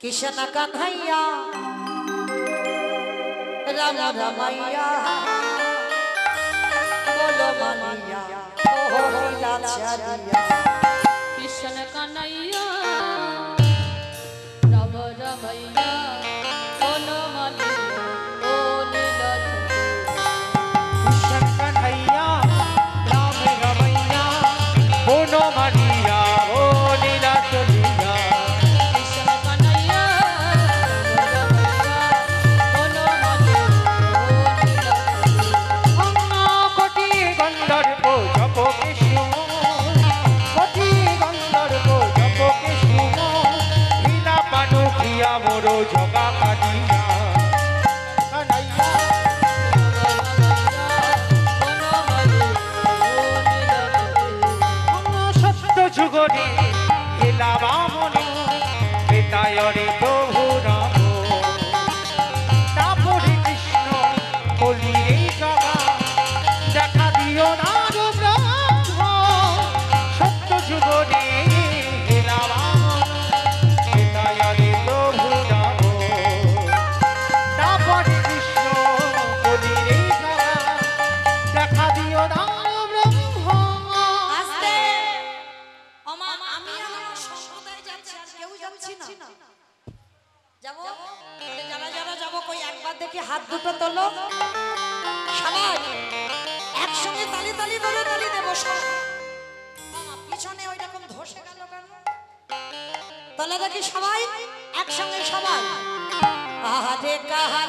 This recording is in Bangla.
किशन कन्हैया राम रमैया बोलो मनिया ओ लीला छरिया किशन कन्हैया राम रमैया बोलो मनिया ओ लीला किशन कन्हैया राम रमैया बोलो मनिया ओ लीला छरिया मोरो जगा काटिया कन्हैया सत्य जुगरे हेला बामनी बेतायरे प्रभु राम तापरे कृष्ण कली এই জগা দেখা দিও না ব্রহ্ম সত্য যুগরে হেলা বামনী বেতায়রে প্রভু রাম তাপরে কৃষ্ণ কলি এই জগা দেখা দিও না ব্রহ্ম আস্তে ওমা আমি আমার সম্প্রদায় যাচ্ছি আর কেউ যাচ্ছি না যাব যারা যারা যাব কই একবার দেখি হাত দুটো তোলো সবাই একসঙ্গে তালি তালি করে তালি দেব সব পিছনে ওই রকম ধসে গেল কেন তাহলে দেখি সবাই একসঙ্গে সবাই আরে কাহা